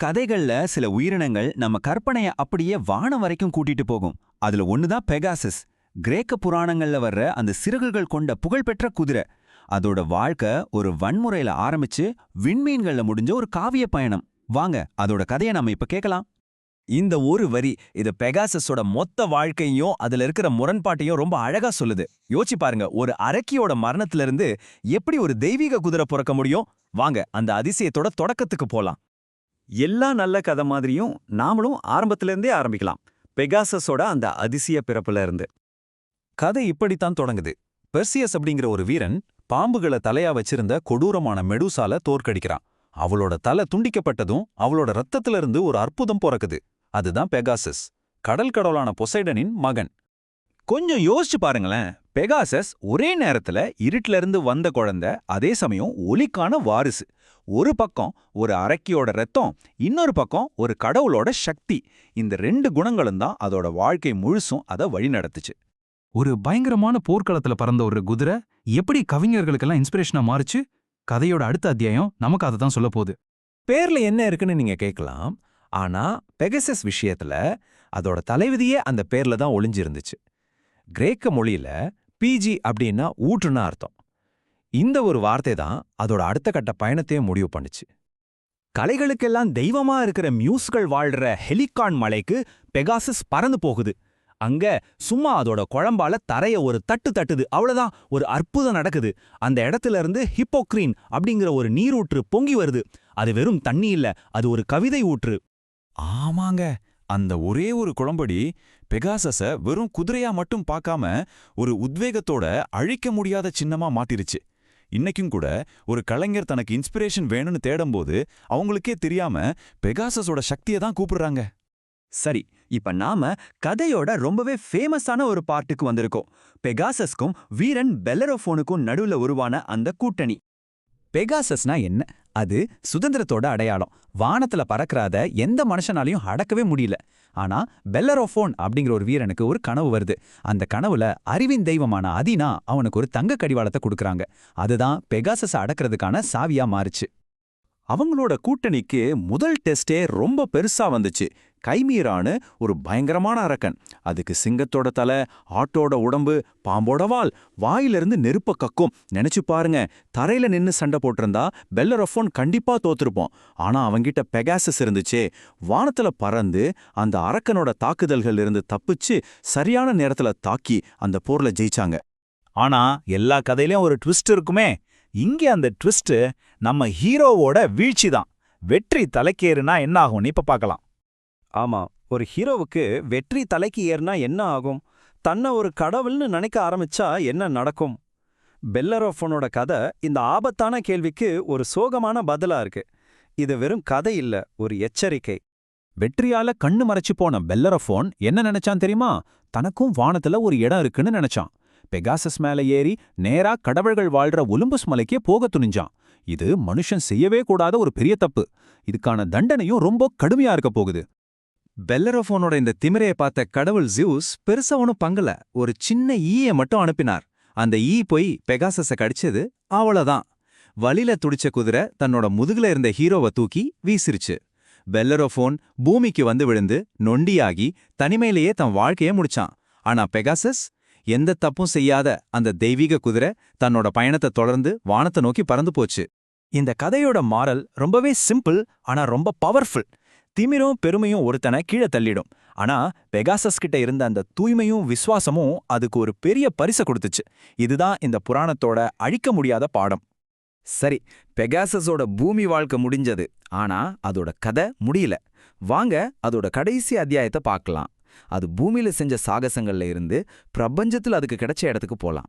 கதைகள்ல சில உயிரினங்கள் நம்ம கற்பனைய அப்படியே வானம் வரைக்கும் கூட்டிட்டு போகும். அதுல ஒண்ணுதான் பெகாசஸ். கிரேக்க புராணங்கள்ல வர்ற அந்த சிறகுகள் கொண்ட புகழ்பெற்ற குதிரை. அதோட வாழ்க்கை ஒரு வன்முறையில ஆரம்பிச்சு விண்மீன்கள்ல முடிஞ்ச ஒரு காவிய பயணம். வாங்க அதோட கதையை நம்ம இப்ப கேட்கலாம். இந்த ஒரு வரி இது பெகாசஸோட மொத்த வாழ்க்கையும் அதுல இருக்கிற முரண்பாட்டையும் ரொம்ப அழகா சொல்லுது. யோசிச்சு பாருங்க, ஒரு அரக்கியோட மரணத்துல இருந்து எப்படி ஒரு தெய்வீக குதிரை பிறக்க முடியும்? வாங்க அந்த அதிசயத்தோட தொடக்கத்துக்கு போலாம். எல்லா நல்ல கதை மாதிரியும் நாமளும் ஆரம்பத்திலிருந்தே ஆரம்பிக்கலாம். பெகாசஸோட அந்த அதிசய பிறப்புல இருந்து. கதை இப்படித்தான் தொடங்குது. பெர்சியஸ் அப்படிங்கிற ஒரு வீரன் பாம்புகளை தலையா வச்சிருந்த கொடூரமான மெடூசால தோற்கடிக்கிறான். அவளோட தலை துண்டிக்கப்பட்டதும் அவளோட ரத்தத்துல இருந்து ஒரு அற்புதம் பிறக்குது. அதுதான் பெகாசஸ், கடல் கடவுளான பொசைடனின் மகன். கொஞ்சம் யோசிச்சு பாருங்களேன். பெகாசஸ் ஒரே நேரத்துல இருட்டுல இருந்து வந்த குழந்தை, அதே சமயம் ஒலிக்கான வாரிசு. ஒரு பக்கம் ஒரு அரக்கியோட ரத்தம், இன்னொரு பக்கம் ஒரு கடவுளோட சக்தி. இந்த ரெண்டு குணங்களும் தான் அதோட வாழ்க்கை முழுசும் அதை வழிநடத்துச்சு. ஒரு பயங்கரமான போர்க்களத்துல பறந்த ஒரு குதிரை எப்படி கவிஞர்களுக்கெல்லாம் இன்ஸ்பிரேஷனா மாறுச்சு? கதையோட அடுத்த அத்தியாயம் நமக்கு அதை தான் சொல்ல போகுது. பேர்ல என்ன இருக்குன்னு நீங்க கேட்கலாம். ஆனா பெகாசஸ் விஷயத்துல அதோட தலைவிதியே அந்த பேர்ல தான் ஒளிஞ்சிருந்துச்சு. கிரேக்க மொழியில பிஜி அப்படின்னா ஊற்றுன்னு அர்த்தம். இந்த ஒரு வார்த்தை தான் அதோட அடுத்த கட்ட பயணத்தையே முடிவு பண்ணுச்சு. கலைகளுக்கெல்லாம் தெய்வமா இருக்கிற மியூஸ்கள் வாழ்ற ஹெலிகான் மலைக்கு பெகாசஸ் பறந்து போகுது. அங்க சும்மா அதோட குழம்பால தரைய ஒரு தட்டு தட்டுது, அவ்வளவுதான். ஒரு அற்புதம் நடக்குது. அந்த இடத்துல இருந்து ஹிப்போக்ரீன் அப்படிங்கிற ஒரு நீரூற்று பொங்கி வருது. அது வெறும் தண்ணி இல்ல, அது ஒரு கவிதை ஊற்று. ஆமாங்க, அந்த ஒரே ஒரு குளம்படி பெகாசஸ வெறும் குதிரையா மட்டும் பார்க்காம ஒரு உத்வேகத்தோட அழிக்க முடியாத சின்னமா மாத்திருச்சு. இன்னைக்கும் கூட ஒரு கலைஞர் தனக்கு இன்ஸ்பிரேஷன் வேணும்னு தேடும்போது அவங்களுக்கே தெரியாம பெகாசஸோட சக்தியை தான் கூப்பிடுறாங்க. சரி, இப்ப நாம கதையோட ரொம்பவே ஃபேமஸான ஒரு பார்ட்டுக்கு வந்திருக்கோம். பெகாசஸ்க்கும் வீரன் பெல்லரோஃபோனுக்கும் நடுவுல உருவான அந்த கூட்டணி. பெகாசஸ்னா என்ன? அது சுதந்திரத்தோட அடையாளம். வானத்துல பறக்கறாத எந்த மனுஷனாலையும் அடக்கவே முடியல. ஆனா பெல்லரோஃபோன் அப்படிங்கிற ஒரு வீரனுக்கு ஒரு கனவு வருது. அந்த கனவுல அறிவின் தெய்வமான அதினா அவனுக்கு ஒரு தங்க கடிவாளத்தை கொடுக்கறாங்க. அதுதான் பெகாசஸ் அடக்கிறதுக்கான சாவியா மாறுச்சு. அவங்களோட கூட்டணிக்கு முதல் டெஸ்டே ரொம்ப பெருசா வந்துச்சு. கைமீரான்னு ஒரு பயங்கரமான அரக்கன். அதுக்கு சிங்கத்தோட தலை, ஆட்டோட உடம்பு, பாம்போட வால், வாயிலிருந்து நெருப்ப கக்கும். நினைச்சு பாருங்க, தரையில நின்னு சண்டை போட்டிருந்தா பெல்லரோஃபோன் கண்டிப்பா தோத்துருப்போம். ஆனா அவங்கிட்ட பெகாசஸ் இருந்துச்சே. வானத்துல பறந்து அந்த அரக்கனோட தாக்குதல்கள் இருந்து தப்பிச்சு சரியான நேரத்துல தாக்கி அந்த போர்ல ஜெயிச்சாங்க. ஆனா எல்லா கதையிலயும் ஒரு ட்விஸ்ட் இருக்குமே. இங்கே அந்த ட்விஸ்ட் நம்ம ஹீரோவோட வீழ்ச்சி தான். வெற்றி தலைக்கேறுனா என்ன ஆகும்னு இப்ப பார்க்கலாம். ஆமா, ஒரு ஹீரோவுக்கு வெற்றி தலைக்கு ஏறினா என்ன ஆகும்? தன்னை ஒரு கடவுள்னு நினைக்க ஆரம்பிச்சா என்ன நடக்கும்? பெல்லரோஃபோனோட கதை இந்த ஆபத்தான கேள்விக்கு ஒரு சோகமான பதிலா இருக்கு. இது வெறும் கதை இல்ல, ஒரு எச்சரிக்கை. வெற்றியால கண்ணு மறைச்சு போன பெல்லரோஃபோன் என்ன நினைச்சான் தெரியுமா? தனக்கும் வானத்துல ஒரு இடம் இருக்குன்னு நினைச்சான். பெகாசஸ் மேல ஏறி நேரா கடவுள்கள் வாழ்ற ஒலிம்பஸ் மலைக்கே போக துணிஞ்சான். இது மனுஷன் செய்யவே கூடாத ஒரு பெரிய தப்பு. இதுக்கான தண்டனையும் ரொம்ப கடுமையா இருக்க போகுது. பெல்லரோஃபோனோட இந்த திமிரையை பார்த்த கடவுள் ஜியூஸ் பெருசா ஒன்னும் பங்கல. ஒரு சின்ன ஈயை மட்டும் அனுப்பினார். அந்த ஈ போய் பெகாசஸ கடிச்சது, அவ்வளவுதான். வலில துடிச்ச குதிரை தன்னோட முதுகுல இருந்த ஹீரோவை தூக்கி வீசிருச்சு. பெல்லரோஃபோன் பூமிக்கு வந்து விழுந்து நொண்டியாகி தனிமையிலேயே தன் வாழ்க்கையை முடிச்சான். ஆனா பெகாசஸ் எந்த தப்பும் செய்யாத அந்த தெய்வீக குதிரை தன்னோட பயணத்தை தொடர்ந்து வானத்தை நோக்கி பறந்து போச்சு. இந்த கதையோட மாரல் ரொம்பவே சிம்பிள், ஆனா ரொம்ப பவர்ஃபுல். திமிரும் பெருமையும் ஒருத்தனை கீழே தள்ளிடும். ஆனா பெகாசஸ் கிட்ட இருந்த அந்த தூய்மையும் விசுவாசமும் அதுக்கு ஒரு பெரிய பரிசை கொடுத்துச்சு. இதுதான் இந்த புராணத்தோட அழிக்க முடியாத பாடம். சரி, பெகாசஸோட பூமி வாழ்க்கை முடிஞ்சது. ஆனா அதோட கதை முடியல. வாங்க அதோட கடைசி அத்தியாயத்தை பார்க்கலாம். அது பூமியில செஞ்ச சாகசங்கள்ல இருந்து பிரபஞ்சத்துல அதுக்கு கிடைச்ச இடத்துக்கு போலாம்.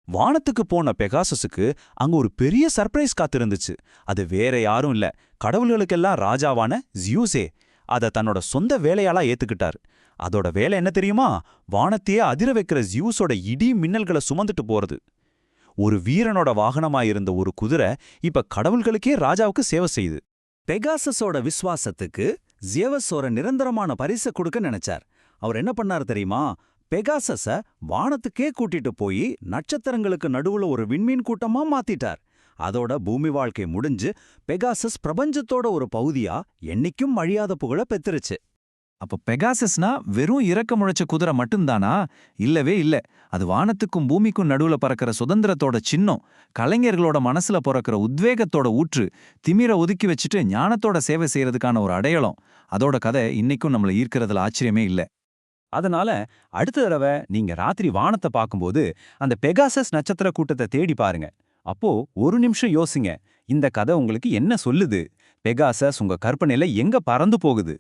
வானத்துக்கு போன பெகாசஸுக்கு அங்க ஒரு பெரிய சர்ப்ரைஸ் காத்திருந்துச்சு. அது வேற யாரும் இல்ல, கடவுள்களுக்கெல்லாம் ராஜாவான ஜியூஸே. அத தன்னோட சொந்த வேலையாளா ஏத்துக்கிட்டார். அதோட வேலை என்ன தெரியுமா? வானத்தையே அதிர வைக்கிற ஜியூஸோட இடி மின்னல்களை சுமந்துட்டு போறது. ஒரு வீரனோட வாகனமாயிருந்த ஒரு குதிரை இப்ப கடவுள்களுக்கே ராஜாவுக்கு சேவை செய்யுது. பெகாசஸோட விசுவாசத்துக்கு ஜியவஸ் ஒரு நிரந்தரமான பரிசு கொடுக்க நினைச்சார். அவர் என்ன பண்ணார் தெரியுமா? பெகாசஸ வானத்துக்கே கூட்டிட்டு போய் நட்சத்திரங்களுக்கு நடுவுல ஒரு விண்மீன் கூட்டமா மாத்திட்டார். அதோட பூமி வாழ்க்கை முடிஞ்சு பெகாசஸ் பிரபஞ்சத்தோட ஒரு பகுதியா என்னைக்கும் அழியாத புகழ பெத்துருச்சு. அப்ப பெகாசஸ்னா வெறும் இறக்க முளைச்ச குதிரை மட்டும்தானா? இல்லவே இல்ல. அது வானத்துக்கும் பூமிக்கும் நடுவுல பறக்கிற சுதந்திரத்தோட சின்னம், கலைஞர்களோட மனசுல பிறக்கிற உத்வேகத்தோட ஊற்று, திமிர ஒதுக்கி வச்சுட்டு ஞானத்தோட சேவை செய்யறதுக்கான ஒரு அடையாளம். அதோட கதை இன்னைக்கும் நம்மள ஈர்க்கறதுல ஆச்சரியமே இல்ல. அதனால அடுத்த தடவை நீங்க ராத்திரி வானத்தை பார்க்கும்போது அந்த பெகாசஸ் நட்சத்திர கூட்டத்தை தேடி பாருங்க. அப்போ ஒரு நிமிஷம் யோசிங்க, இந்த கதை உங்களுக்கு என்ன சொல்லுது? பெகாசஸ் உங்க கற்பனையில எங்க பறந்து போகுது?